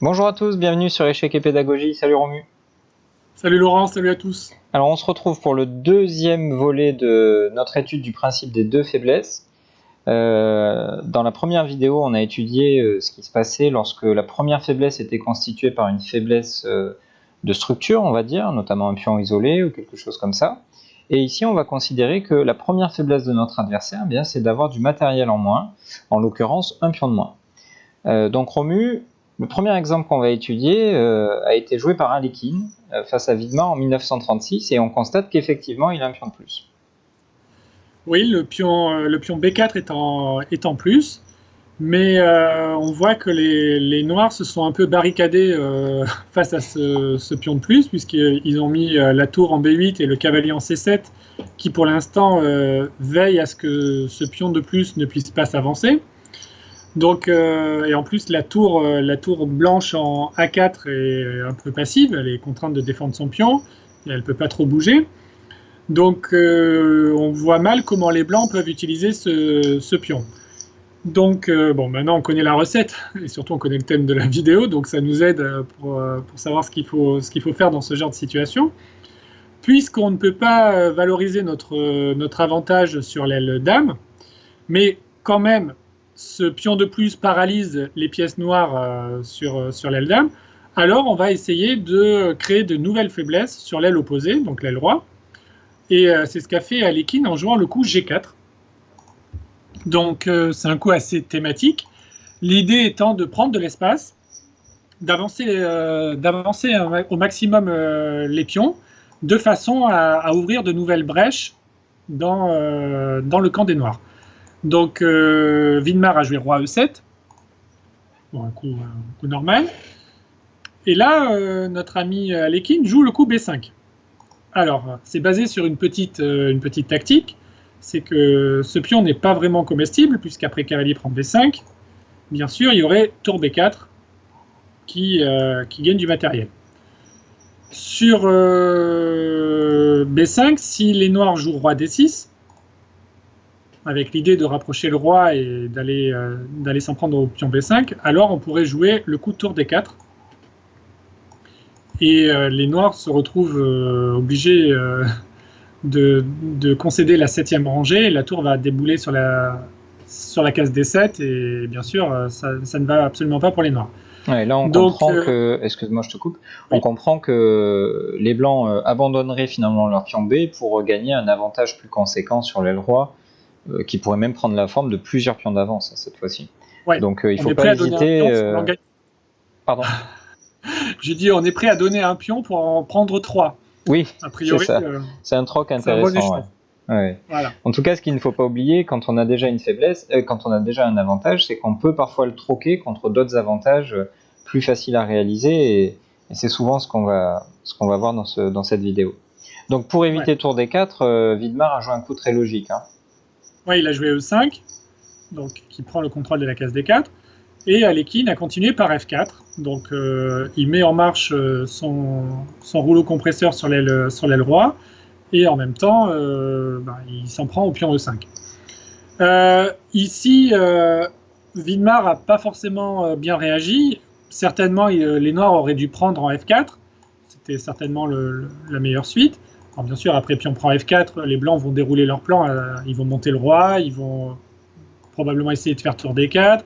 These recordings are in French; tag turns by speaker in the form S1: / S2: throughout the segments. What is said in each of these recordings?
S1: Bonjour à tous, bienvenue sur Échec et Pédagogie. Salut Romu.
S2: Salut Laurent, salut à tous.
S1: Alors on se retrouve pour le deuxième volet de notre étude du principe des deux faiblesses. Dans la première vidéo, on a étudié ce qui se passait lorsque la première faiblesse était constituée par une faiblesse de structure, on va dire, notamment un pion isolé ou quelque chose comme ça. Et ici, on va considérer que la première faiblesse de notre adversaire, eh bien, c'est d'avoir du matériel en moins, en l'occurrence un pion de moins. Donc Romu, le premier exemple qu'on va étudier a été joué par Alekhine face à Widmar en 1936 et on constate qu'effectivement il a un pion de plus.
S2: Oui, le pion B4 est en plus, mais on voit que les noirs se sont un peu barricadés face à ce pion de plus, puisqu'ils ont mis la tour en B8 et le cavalier en C7, qui pour l'instant veille à ce que ce pion de plus ne puisse pas s'avancer. Donc, et en plus, la tour blanche en A4 est un peu passive, elle est contrainte de défendre son pion, et elle ne peut pas trop bouger. Donc, on voit mal comment les blancs peuvent utiliser ce pion. Donc, bon, maintenant on connaît la recette, et surtout on connaît le thème de la vidéo, donc ça nous aide pour savoir ce qu'il faut faire dans ce genre de situation. Puisqu'on ne peut pas valoriser notre avantage sur l'aile dame, mais quand même, ce pion de plus paralyse les pièces noires sur l'aile dame, alors on va essayer de créer de nouvelles faiblesses sur l'aile opposée, donc l'aile roi. Et c'est ce qu'a fait Alekhine en jouant le coup G4. Donc c'est un coup assez thématique. L'idée étant de prendre de l'espace, d'avancer au maximum les pions, de façon à ouvrir de nouvelles brèches dans le camp des noirs. Donc Widmar a joué roi E7, bon, un coup normal. Et là, notre ami Alekhine joue le coup B5. Alors, c'est basé sur une petite tactique, c'est que ce pion n'est pas vraiment comestible, puisqu'après cavalier prend B5, bien sûr, il y aurait tour B4 qui gagne du matériel. Sur B5, si les noirs jouent roi D6, avec l'idée de rapprocher le roi et d'aller s'en prendre au pion B5, alors on pourrait jouer le coup de tour D4. Et les noirs se retrouvent obligés de concéder la 7e rangée, et la tour va débouler sur la case D7, et bien sûr, ça ne va absolument pas pour les noirs.
S1: Ouais, là on comprend que, excuse-moi je te coupe, oui. On comprend que les blancs abandonneraient finalement leur pion B pour gagner un avantage plus conséquent sur l'aile roi, qui pourrait même prendre la forme de plusieurs pions d'avance cette fois-ci.
S2: Ouais,
S1: donc il ne faut pas hésiter...
S2: Pardon. J'ai dit on est prêt à donner un pion pour en prendre 3.
S1: Oui, a priori, c'est ça. C'est un troc intéressant. Ouais. Voilà. En tout cas, ce qu'il ne faut pas oublier quand on a déjà une faiblesse, quand on a déjà un avantage, c'est qu'on peut parfois le troquer contre d'autres avantages plus faciles à réaliser, et c'est souvent ce qu'on va voir dans cette vidéo. Donc pour éviter tour D4, Widmar a joué un coup très logique.
S2: Oui, il a joué E5, donc qui prend le contrôle de la case D4, et Alekhine a continué par F4, donc il met en marche son rouleau compresseur sur l'aile roi, et en même temps, il s'en prend au pion E5. Ici, Widmar n'a pas forcément bien réagi. Certainement, les noirs auraient dû prendre en F4. C'était certainement la meilleure suite. Alors, bien sûr, après pion prend F4, les blancs vont dérouler leur plan. Ils vont monter le roi, ils vont probablement essayer de faire tour D4.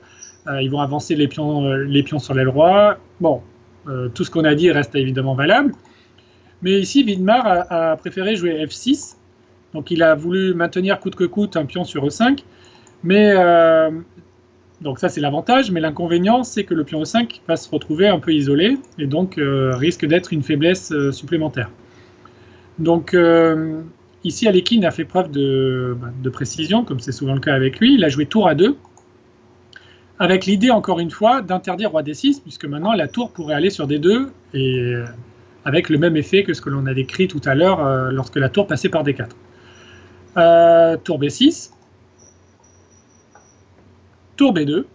S2: Ils vont avancer les pions sur l'aile roi. Bon, tout ce qu'on a dit reste évidemment valable. Mais ici, Widmar a préféré jouer F6. Donc il a voulu maintenir coûte que coûte un pion sur E5. Mais, donc ça c'est l'avantage, mais l'inconvénient c'est que le pion E5 va se retrouver un peu isolé, et donc risque d'être une faiblesse supplémentaire. Donc ici Alekhine a fait preuve de précision, comme c'est souvent le cas avec lui. Il a joué tour A2, avec l'idée encore une fois d'interdire roi D6, puisque maintenant la tour pourrait aller sur D2, et avec le même effet que ce que l'on a décrit tout à l'heure lorsque la tour passait par D4. Tour B6, tour B2,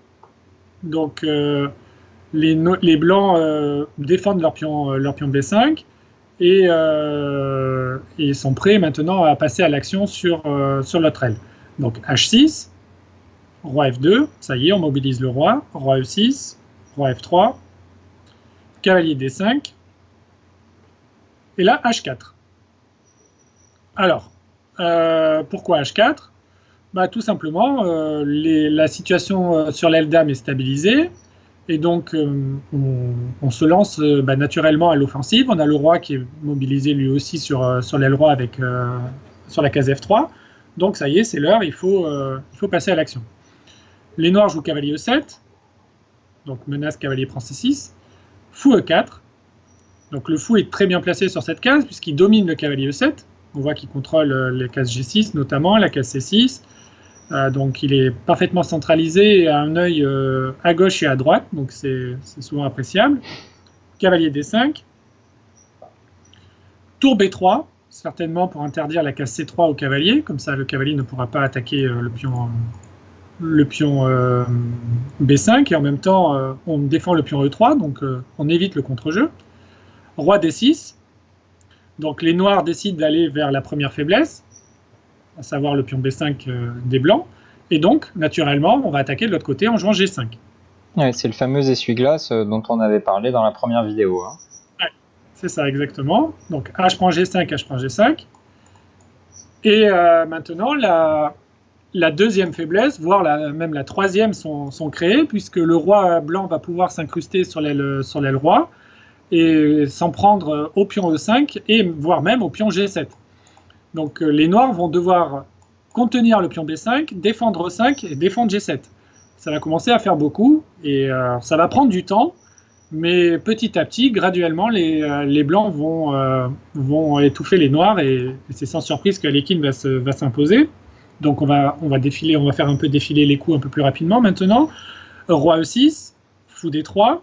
S2: donc les blancs défendent leur pion B5 et sont prêts maintenant à passer à l'action sur l'autre aile. Donc H6, roi F2, ça y est, on mobilise le roi E6, roi F3, cavalier D5, et là H4. Alors, pourquoi H4? Tout simplement, la situation sur l'aile dame est stabilisée, et donc on se lance naturellement à l'offensive. On a le roi qui est mobilisé lui aussi sur l'aile roi sur la case F3. Donc ça y est, c'est l'heure, il faut passer à l'action. Les noirs jouent cavalier E7, donc menace cavalier prend C6, fou E4. Donc le fou est très bien placé sur cette case puisqu'il domine le cavalier E7. On voit qu'il contrôle les cases G6 notamment, la case C6. Donc il est parfaitement centralisé et a un œil à gauche et à droite, donc c'est souvent appréciable. Cavalier D5. Tour B3, certainement pour interdire la case C3 au cavalier, comme ça le cavalier ne pourra pas attaquer le pion B5, et en même temps on défend le pion E3, donc on évite le contre-jeu. Roi D6, donc les noirs décident d'aller vers la première faiblesse, à savoir le pion B5 des blancs, et donc, naturellement, on va attaquer de l'autre côté en jouant G5.
S1: Ouais, c'est le fameux essuie-glace dont on avait parlé dans la première vidéo. Hein.
S2: Ouais, c'est ça, exactement. Donc, H prend G5, H prend G5. Et maintenant, la deuxième faiblesse, voire même la troisième, sont créées, puisque le roi blanc va pouvoir s'incruster sur l'aile roi, et s'en prendre au pion E5, et voire même au pion G7. Donc les noirs vont devoir contenir le pion B5, défendre E5 et défendre G7. Ça va commencer à faire beaucoup et ça va prendre du temps, mais petit à petit, graduellement, les blancs vont étouffer les noirs et c'est sans surprise que Alekhine va s'imposer. Donc on va faire un peu défiler les coups un peu plus rapidement maintenant. Roi E6, fou D3,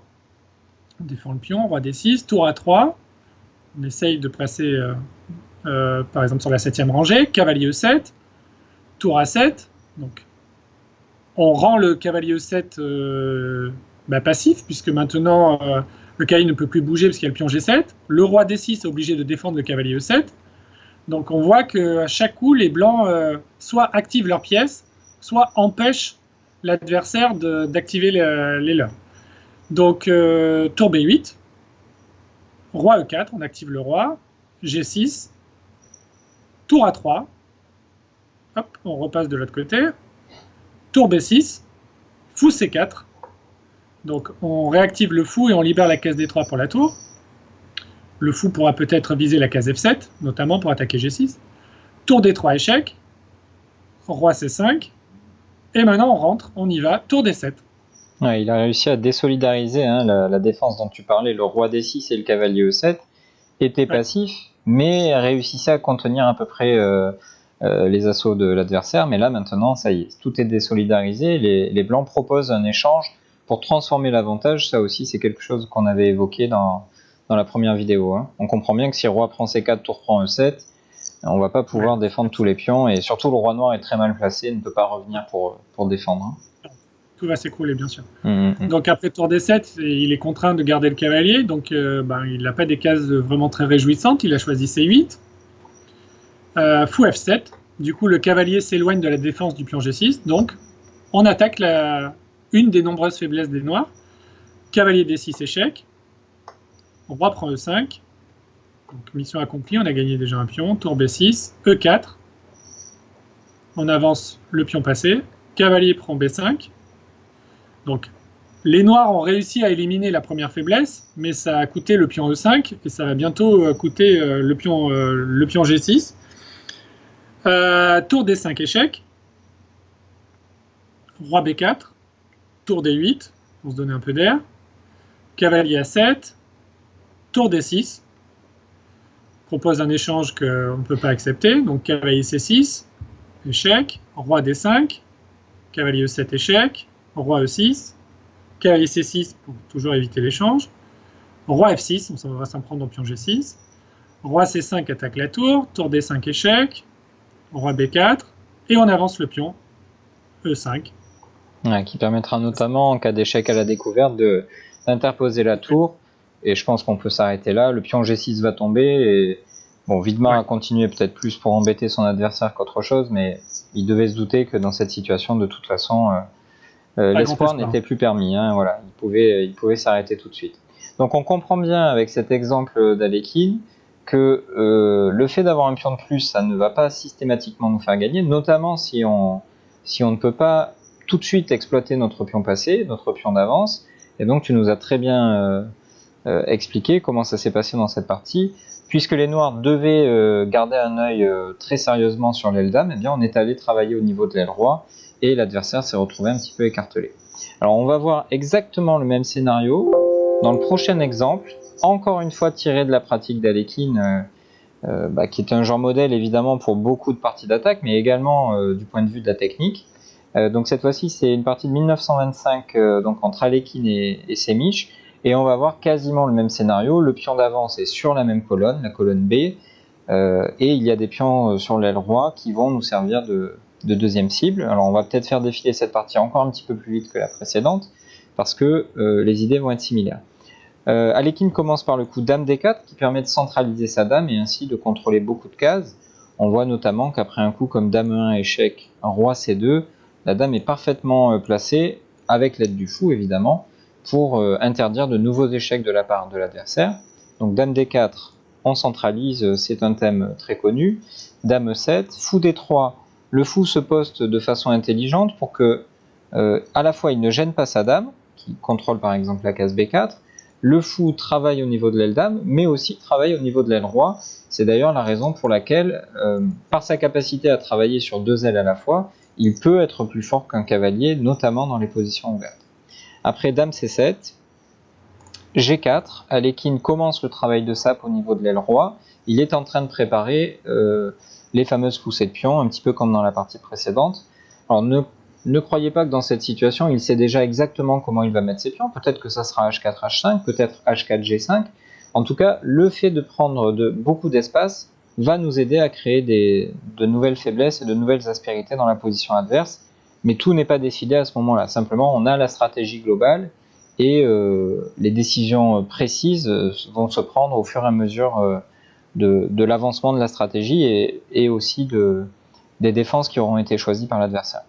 S2: on défend le pion, roi D6, tour A3, on essaye de passer par exemple sur la 7e rangée, cavalier E7, tour A7, donc on rend le cavalier E7 passif, puisque maintenant le cavalier ne peut plus bouger parce qu'il y a le pion G7, le roi D6 est obligé de défendre le cavalier E7, donc on voit qu'à chaque coup, les blancs soit activent leurs pièces, soit empêchent l'adversaire d'activer les leurs. Donc tour B8, roi E4, on active le roi, G6, tour A3, hop, on repasse de l'autre côté, tour B6, fou C4, donc on réactive le fou et on libère la case D3 pour la tour. Le fou pourra peut-être viser la case F7, notamment pour attaquer G6. Tour D3 échec, roi C5, et maintenant on rentre, on y va, tour D7.
S1: Ouais, il a réussi à désolidariser la défense dont tu parlais, le roi D6 et le cavalier E7 étaient passifs, mais réussissaient à contenir à peu près les assauts de l'adversaire. Mais là maintenant, ça y est, tout est désolidarisé. Les blancs proposent un échange pour transformer l'avantage. Ça aussi, c'est quelque chose qu'on avait évoqué dans la première vidéo. Hein. On comprend bien que si roi prend C4, tour prend E7, on va pas pouvoir défendre tous les pions, et surtout le roi noir est très mal placé, ne peut pas revenir pour défendre. Hein.
S2: Tout va s'écrouler, bien sûr. Donc après tour D7, il est contraint de garder le cavalier, donc il n'a pas des cases vraiment très réjouissantes, il a choisi C8. Fou F7, du coup le cavalier s'éloigne de la défense du pion G6, donc on attaque une des nombreuses faiblesses des noirs. Cavalier D6 échec, roi prend E5, donc mission accomplie, on a gagné déjà un pion, tour B6, E4, on avance le pion passé, cavalier prend B5, donc les noirs ont réussi à éliminer la première faiblesse, mais ça a coûté le pion E5, et ça va bientôt coûter le pion G6. Tour D5 échec, roi B4, tour D8, pour se donner un peu d'air, cavalier A7, tour D6, propose un échange qu'on ne peut pas accepter, donc cavalier C6, échec, roi D5, cavalier E7 échec, roi E6, cavalier C6 pour toujours éviter l'échange, roi F6, on va s'en prendre au pion G6, roi C5 attaque la tour D5 échec, roi B4, et on avance le pion E5.
S1: Ouais, qui permettra notamment, en cas d'échec à la découverte, d'interposer la tour, et je pense qu'on peut s'arrêter là. Le pion G6 va tomber, et bon, Widmar a continué peut-être plus pour embêter son adversaire qu'autre chose, mais il devait se douter que dans cette situation, de toute façon, l'espoir n'était plus permis. Hein, voilà, il pouvait s'arrêter tout de suite. Donc on comprend bien avec cet exemple d'Alekhine que le fait d'avoir un pion de plus, ça ne va pas systématiquement nous faire gagner, notamment si on ne peut pas tout de suite exploiter notre pion passé, notre pion d'avance. Et donc tu nous as très bien expliqué comment ça s'est passé dans cette partie. Puisque les noirs devaient garder un œil très sérieusement sur l'aile dame, eh bien on est allé travailler au niveau de l'aile roi et l'adversaire s'est retrouvé un petit peu écartelé. Alors on va voir exactement le même scénario dans le prochain exemple, encore une fois tiré de la pratique d'Alekhine, qui est un genre modèle évidemment pour beaucoup de parties d'attaque, mais également du point de vue de la technique. Donc cette fois-ci c'est une partie de 1925 donc entre Alekhine et Semish. Et on va voir quasiment le même scénario. Le pion d'avance est sur la même colonne, la colonne B, et il y a des pions sur l'aile roi qui vont nous servir de deuxième cible. Alors on va peut-être faire défiler cette partie encore un petit peu plus vite que la précédente, parce que les idées vont être similaires. Alekhine commence par le coup dame D4, qui permet de centraliser sa dame et ainsi de contrôler beaucoup de cases. On voit notamment qu'après un coup comme dame E1 échec, roi C2, la dame est parfaitement placée, avec l'aide du fou évidemment, pour interdire de nouveaux échecs de la part de l'adversaire. Donc dame D4, on centralise, c'est un thème très connu. Dame E7, fou D3, le fou se poste de façon intelligente pour que à la fois il ne gêne pas sa dame, qui contrôle par exemple la case B4, le fou travaille au niveau de l'aile dame, mais aussi travaille au niveau de l'aile roi. C'est d'ailleurs la raison pour laquelle, par sa capacité à travailler sur deux ailes à la fois, il peut être plus fort qu'un cavalier, notamment dans les positions ouvertes. Après dame C7, G4, Alekhine commence le travail de sape au niveau de l'aile roi. Il est en train de préparer les fameuses poussées de pion, un petit peu comme dans la partie précédente. Alors ne croyez pas que dans cette situation, il sait déjà exactement comment il va mettre ses pions. Peut-être que ça sera H4, H5, peut-être H4, G5. En tout cas, le fait de prendre beaucoup d'espace va nous aider à créer de nouvelles faiblesses et de nouvelles aspérités dans la position adverse. Mais tout n'est pas décidé à ce moment-là. Simplement, on a la stratégie globale et les décisions précises vont se prendre au fur et à mesure de l'avancement de la stratégie et aussi des défenses qui auront été choisies par l'adversaire.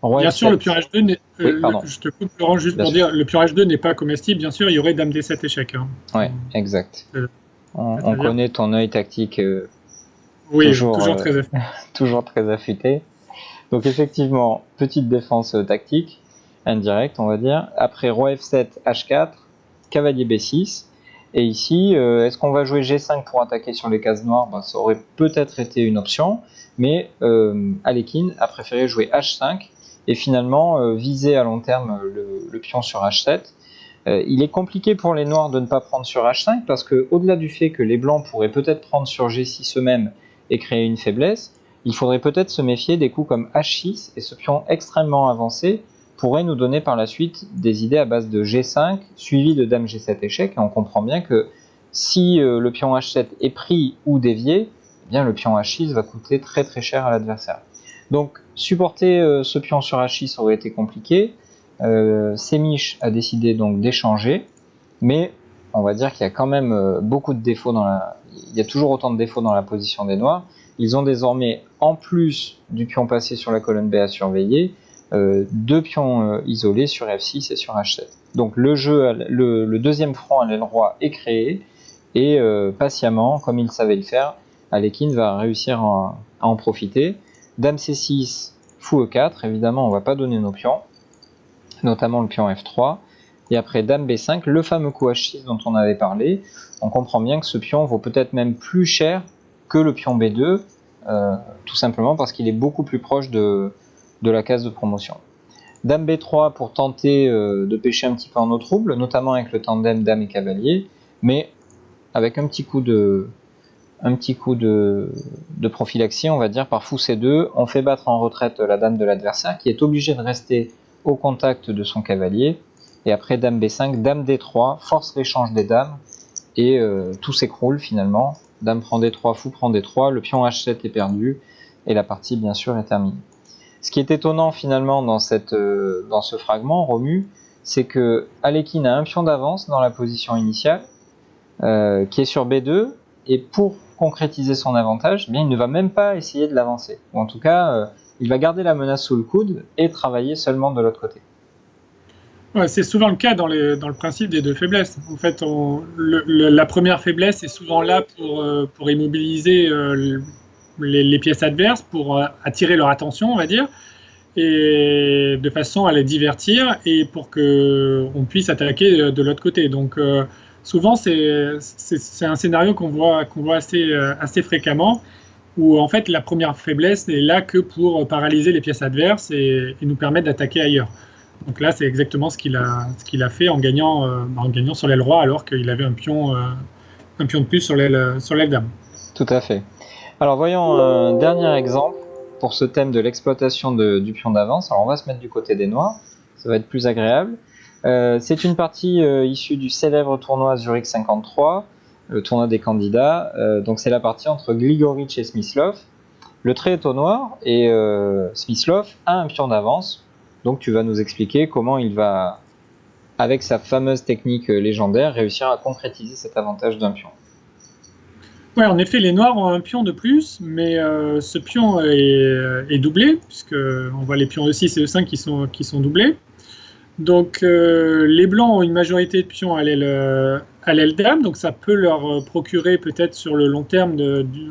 S2: Bien sûr, le pion H2 n'est,
S1: je
S2: te coupe Laurent juste pour dire, le pion H2 n'est pas comestible. Bien sûr, il y aurait dame D7 échec. Hein.
S1: Ouais, exact. On connaît ton œil tactique.
S2: Oui, toujours très affûté.
S1: Toujours très affûté. Donc effectivement, petite défense tactique, indirecte on va dire. Après roi F7, H4, cavalier B6. Et ici, est-ce qu'on va jouer G5 pour attaquer sur les cases noires? Ça aurait peut-être été une option, mais Alekhine a préféré jouer H5 et finalement viser à long terme le pion sur H7. Il est compliqué pour les noirs de ne pas prendre sur H5 parce que, au-delà du fait que les blancs pourraient peut-être prendre sur G6 eux-mêmes et créer une faiblesse, il faudrait peut-être se méfier des coups comme H6 et ce pion extrêmement avancé pourrait nous donner par la suite des idées à base de G5 suivi de dame G7 échec, et on comprend bien que si le pion H7 est pris ou dévié, eh bien le pion H6 va coûter très très cher à l'adversaire. Donc supporter ce pion sur H6 aurait été compliqué. Semish a décidé donc d'échanger, mais on va dire qu'il y a quand même beaucoup de défauts il y a toujours autant de défauts dans la position des noirs. Ils ont désormais, en plus du pion passé sur la colonne B à surveiller, deux pions isolés sur F6 et sur H7. Donc le deuxième front à l'aile roi est créé, et patiemment, comme il savait le faire, Alekhine va réussir à en profiter. Dame C6, fou E4, évidemment on ne va pas donner nos pions, notamment le pion F3, et après dame B5, le fameux coup H6 dont on avait parlé. On comprend bien que ce pion vaut peut-être même plus cher que le pion B2, tout simplement parce qu'il est beaucoup plus proche de la case de promotion. Dame B3 pour tenter de pêcher un petit peu en eau trouble, notamment avec le tandem dame et cavalier, mais avec un petit coup de prophylaxie, on va dire, par fou C2, on fait battre en retraite la dame de l'adversaire qui est obligée de rester au contact de son cavalier, et après dame B5, dame D3, force l'échange des dames, et tout s'écroule finalement. Dame prend D3, fou prend D3, le pion H7 est perdu, et la partie bien sûr est terminée. Ce qui est étonnant finalement dans ce fragment, Romu, c'est que Alekhine a un pion d'avance dans la position initiale, qui est sur B2, et pour concrétiser son avantage, eh bien, il ne va même pas essayer de l'avancer. Ou en tout cas, il va garder la menace sous le coude et travailler seulement de l'autre côté.
S2: Ouais, c'est souvent le cas dans le principe des deux faiblesses. En fait, la première faiblesse est souvent là pour immobiliser les pièces adverses, pour attirer leur attention, on va dire, et de façon à les divertir et pour qu'on puisse attaquer de l'autre côté. Donc, souvent, c'est un scénario qu'on voit assez fréquemment, où en fait la première faiblesse n'est là que pour paralyser les pièces adverses et nous permettre d'attaquer ailleurs. Donc là, c'est exactement ce qu'il a fait en gagnant sur l'aile roi alors qu'il avait un pion de plus sur l'aile dame.
S1: Tout à fait. Alors voyons un dernier exemple pour ce thème de l'exploitation du pion d'avance. Alors on va se mettre du côté des noirs, ça va être plus agréable. C'est une partie issue du célèbre tournoi Zurich 53, le tournoi des candidats. Donc c'est la partie entre Gligoric et Smyslov. Le trait est au noir et Smyslov a un pion d'avance. Donc tu vas nous expliquer comment il va, avec sa fameuse technique légendaire, réussir à concrétiser cet avantage d'un pion.
S2: Ouais, en effet, les noirs ont un pion de plus, mais ce pion est doublé, puisqu'on voit les pions E6 et E5 qui sont doublés. Donc les blancs ont une majorité de pions à l'aile dame, donc ça peut leur procurer peut-être sur le long terme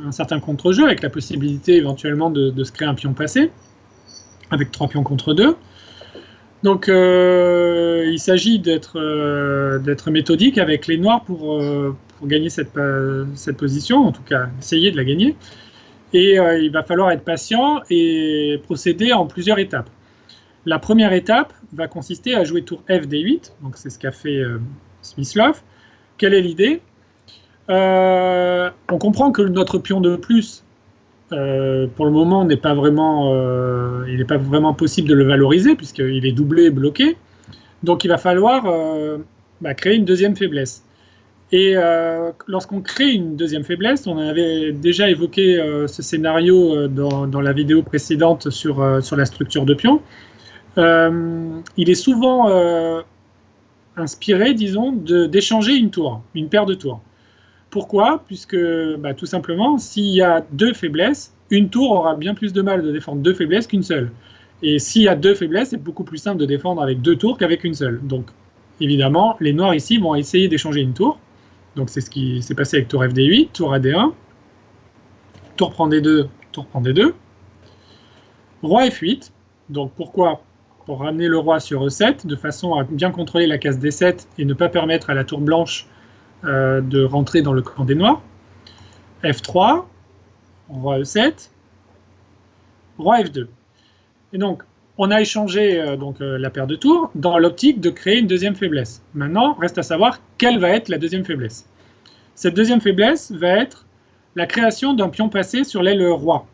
S2: un certain contre-jeu, avec la possibilité éventuellement de se créer un pion passé, avec 3 pions contre 2. Donc il s'agit d'être méthodique avec les noirs pour gagner cette position, en tout cas essayer de la gagner. Et il va falloir être patient et procéder en plusieurs étapes. La première étape va consister à jouer tour F D8, donc c'est ce qu'a fait Smyslov. Quelle est l'idée? On comprend que notre pion de plus, pour le moment, il n'est pas vraiment possible de le valoriser puisqu'il est doublé et bloqué. Donc il va falloir créer une deuxième faiblesse. Et lorsqu'on crée une deuxième faiblesse, on avait déjà évoqué ce scénario dans la vidéo précédente sur la structure de pion. Il est souvent inspiré, disons, d'échanger une paire de tours. Pourquoi? Puisque tout simplement, s'il y a 2 faiblesses, une tour aura bien plus de mal de défendre 2 faiblesses qu'une seule. Et s'il y a 2 faiblesses, c'est beaucoup plus simple de défendre avec 2 tours qu'avec une seule. Donc, évidemment, les noirs ici vont essayer d'échanger une tour. Donc, c'est ce qui s'est passé avec tour FD8, tour AD1, tour prend D2, tour prend D2. Roi F8. Donc, pourquoi? Pour ramener le roi sur E7, de façon à bien contrôler la case D7 et ne pas permettre à la tour blanche de rentrer dans le camp des noirs. F3, roi E7, roi F2. Et donc, on a échangé la paire de tours dans l'optique de créer une deuxième faiblesse. Maintenant, reste à savoir quelle va être la deuxième faiblesse. Cette deuxième faiblesse va être la création d'un pion passé sur l'aile roi.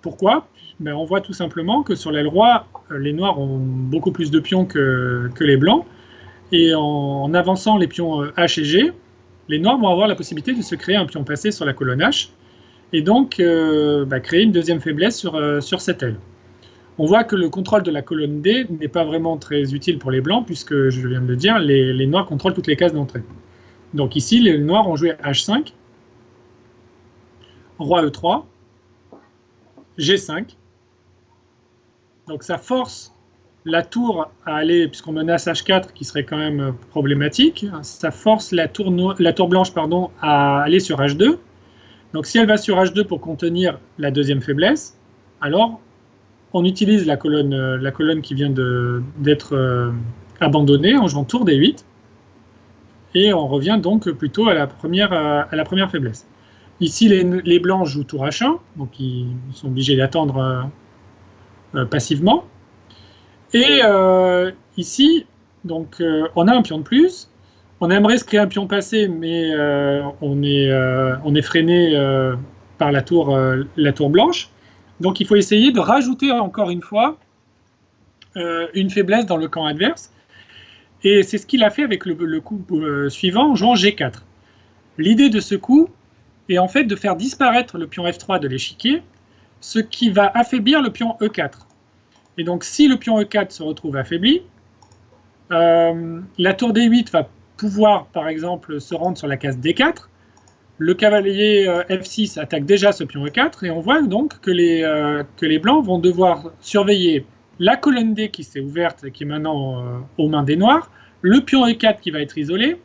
S2: Pourquoi? On voit tout simplement que sur l'aile roi, les noirs ont beaucoup plus de pions que les blancs. Et en avançant les pions H et G, les noirs vont avoir la possibilité de se créer un pion passé sur la colonne H et donc créer une deuxième faiblesse sur cette aile. On voit que le contrôle de la colonne D n'est pas vraiment très utile pour les blancs puisque, je viens de le dire, les noirs contrôlent toutes les cases d'entrée. Donc ici, les noirs ont joué H5, roi E3, G5. Donc ça force la tour à aller, puisqu'on menace H4 qui serait quand même problématique, ça force la tour blanche à aller sur H2. Donc si elle va sur H2 pour contenir la deuxième faiblesse, alors on utilise la colonne qui vient d'être abandonnée en jouant tour D8, et on revient donc plutôt à la première faiblesse. Ici les blancs jouent tour H1, donc ils sont obligés d'attendre passivement. Et ici, donc, on a un pion de plus. On aimerait se créer un pion passé, mais on est freiné par la tour blanche. Donc il faut essayer de rajouter encore une fois une faiblesse dans le camp adverse. Et c'est ce qu'il a fait avec le coup suivant en jouant G4. L'idée de ce coup est en fait de faire disparaître le pion F3 de l'échiquier, ce qui va affaiblir le pion E4. Et donc, si le pion E4 se retrouve affaibli, la tour D8 va pouvoir, par exemple, se rendre sur la case D4. Le cavalier F6 attaque déjà ce pion E4, et on voit donc que les blancs vont devoir surveiller la colonne D qui s'est ouverte et qui est maintenant aux mains des noirs, le pion E4 qui va être isolé,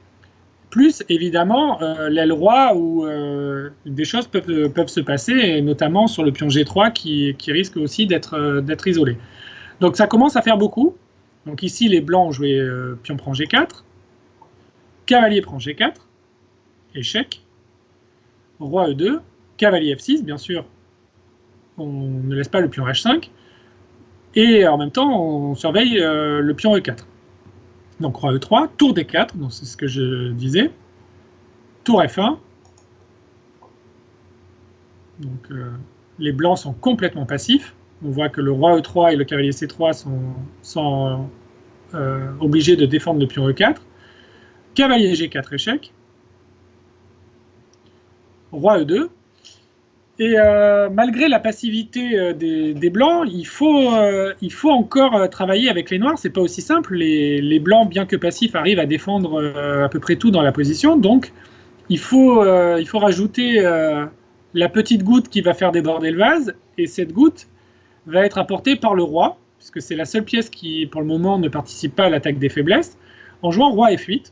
S2: plus évidemment l'aile roi où des choses peuvent se passer, et notamment sur le pion G3 qui risque aussi d'être isolé. Donc ça commence à faire beaucoup. Donc ici les blancs ont joué pion prend G4, cavalier prend G4, échec, roi E2, cavalier F6, bien sûr, on ne laisse pas le pion H5, et en même temps on surveille le pion E4. Donc roi E3, tour D4, donc c'est ce que je disais, tour F1, donc les blancs sont complètement passifs, on voit que le roi E3 et le cavalier C3 sont obligés de défendre le pion E4, cavalier G4 échec, roi E2, et malgré la passivité des blancs, il faut encore travailler avec les noirs, c'est pas aussi simple, les blancs, bien que passifs, arrivent à défendre à peu près tout dans la position, donc il faut rajouter la petite goutte qui va faire déborder le vase, et cette goutte va être apportée par le roi, puisque c'est la seule pièce qui, pour le moment, ne participe pas à l'attaque des faiblesses, en jouant roi F8.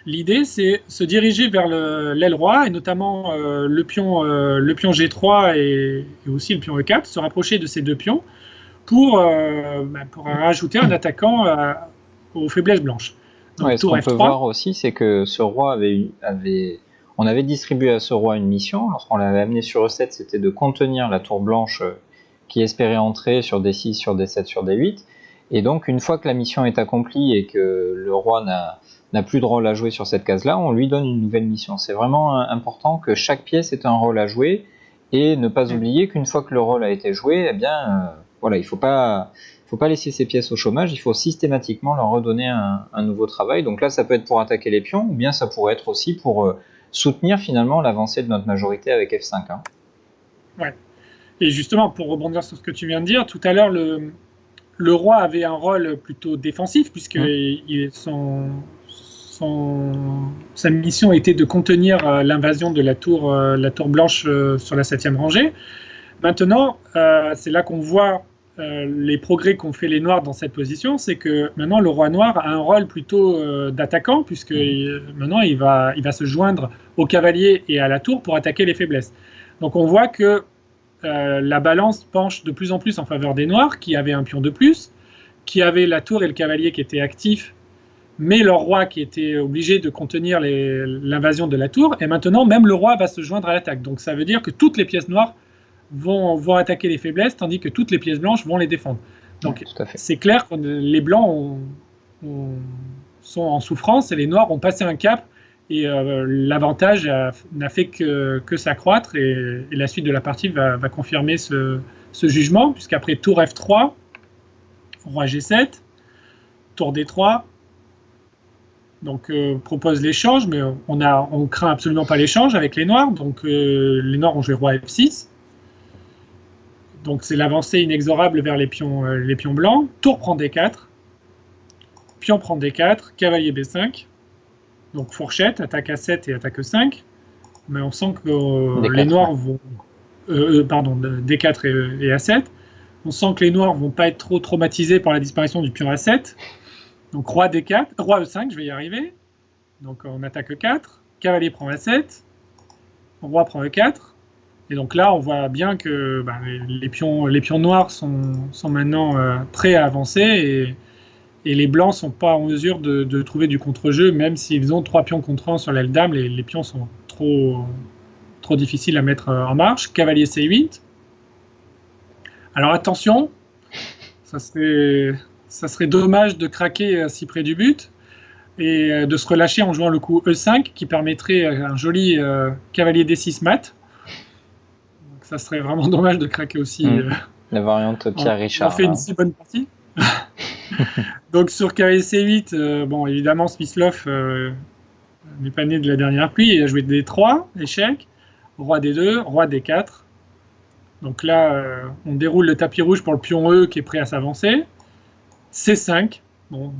S2: L'idée, c'est se diriger vers l'aile roi, et notamment le pion G3 et aussi le pion E4, se rapprocher de ces deux pions pour rajouter un attaquant aux faiblesses blanches.
S1: Donc, ce qu'on peut voir aussi, c'est que ce roi on avait distribué à ce roi une mission. Lorsqu'on l'avait amené sur E7, c'était de contenir la tour blanche qui espérait entrer sur D6, sur D7, sur D8. Et donc, une fois que la mission est accomplie et que le roi n'a plus de rôle à jouer sur cette case-là, on lui donne une nouvelle mission. C'est vraiment important que chaque pièce ait un rôle à jouer et ne pas oublier qu'une fois que le rôle a été joué, eh bien, voilà, il ne faut pas laisser ces pièces au chômage, il faut systématiquement leur redonner un nouveau travail. Donc là, ça peut être pour attaquer les pions, ou bien ça pourrait être aussi pour soutenir finalement l'avancée de notre majorité avec F5. Hein.
S2: Ouais. Et justement, pour rebondir sur ce que tu viens de dire, tout à l'heure, le roi avait un rôle plutôt défensif, puisque sa mission était de contenir l'invasion de la tour blanche sur la 7e rangée. Maintenant, c'est là qu'on voit les progrès qu'ont fait les noirs dans cette position, c'est que maintenant le roi noir a un rôle plutôt d'attaquant, puisque maintenant il va se joindre au cavalier et à la tour pour attaquer les faiblesses. Donc on voit que la balance penche de plus en plus en faveur des noirs, qui avaient un pion de plus, qui avaient la tour et le cavalier qui étaient actifs, mais leur roi qui était obligé de contenir l'invasion de la tour, et maintenant même le roi va se joindre à l'attaque. Donc ça veut dire que toutes les pièces noires vont attaquer les faiblesses, tandis que toutes les pièces blanches vont les défendre. Donc c'est clair que les blancs sont en souffrance et les noirs ont passé un cap, et l'avantage n'a fait que s'accroître, et la suite de la partie va confirmer ce jugement, puisqu'après tour F3, roi G7, tour D3, donc propose l'échange, mais on craint absolument pas l'échange avec les noirs, donc les noirs ont joué roi F6, donc c'est l'avancée inexorable vers les pions blancs, tour prend D4, pion prend D4, cavalier B5, donc fourchette, attaque A7 et attaque E5, mais on sent que les noirs vont... D4 et A7, on sent que les noirs vont pas être trop traumatisés par la disparition du pion A7, donc roi D4, roi E5, je vais y arriver, donc on attaque E4, cavalier prend A7, roi prend E4, et donc là on voit bien que les pions noirs sont maintenant prêts à avancer, et les blancs ne sont pas en mesure de trouver du contre-jeu, même s'ils ont 3 pions contre 1 sur l'aile dame, les pions sont trop difficiles à mettre en marche. Cavalier C8. Alors attention, ça serait dommage de craquer si près du but, et de se relâcher en jouant le coup E5, qui permettrait un joli cavalier D6 mat. Donc ça serait vraiment dommage de craquer aussi.
S1: La variante Pierre Richard.
S2: On fait une si bonne partie. Donc sur cavalier C8, bon évidemment Smyslov n'est pas né de la dernière pluie, il a joué D3, échec, roi D2, roi D4. Donc là on déroule le tapis rouge pour le pion E qui est prêt à s'avancer. C5, bon,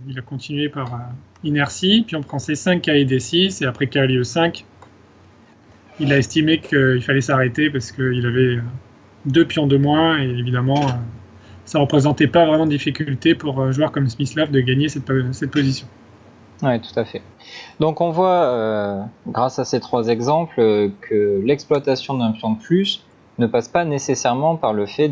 S2: il a continué par inertie, puis on prend C5, cavalier D6, et après cavalier E5, il a estimé qu'il fallait s'arrêter parce qu'il avait 2 pions de moins, et évidemment ça représentait pas vraiment de difficulté pour un joueur comme Smyslov de gagner cette position.
S1: Oui, tout à fait. Donc on voit, grâce à ces 3 exemples, que l'exploitation d'un pion de plus ne passe pas nécessairement par le fait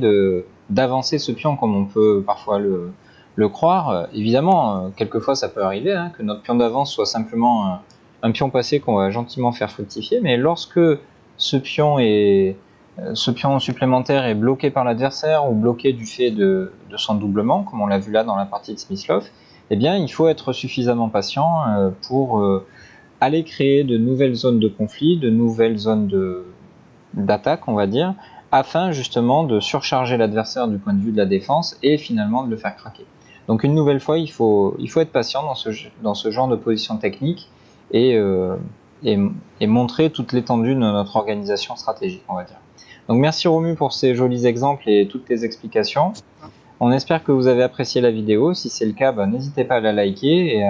S1: d'avancer ce pion comme on peut parfois le croire. Évidemment, quelquefois ça peut arriver, hein, que notre pion d'avance soit simplement un pion passé qu'on va gentiment faire fructifier, mais lorsque ce pion supplémentaire est bloqué par l'adversaire ou bloqué du fait de son doublement, comme on l'a vu là dans la partie de Smyslov, eh bien, il faut être suffisamment patient pour aller créer de nouvelles zones de conflit, de nouvelles zones d'attaque, on va dire, afin justement de surcharger l'adversaire du point de vue de la défense et finalement de le faire craquer. Donc une nouvelle fois, il faut être patient dans ce genre de position technique et montrer toute l'étendue de notre organisation stratégique, on va dire. Donc merci Romu pour ces jolis exemples et toutes tes explications. On espère que vous avez apprécié la vidéo. Si c'est le cas, n'hésitez pas à la liker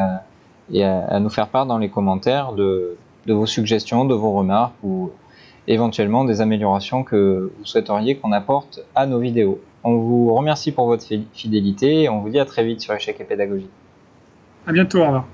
S1: et à nous faire part dans les commentaires de vos suggestions, de vos remarques ou éventuellement des améliorations que vous souhaiteriez qu'on apporte à nos vidéos. On vous remercie pour votre fidélité et on vous dit à très vite sur Échecs et Pédagogie.
S2: À bientôt, au revoir.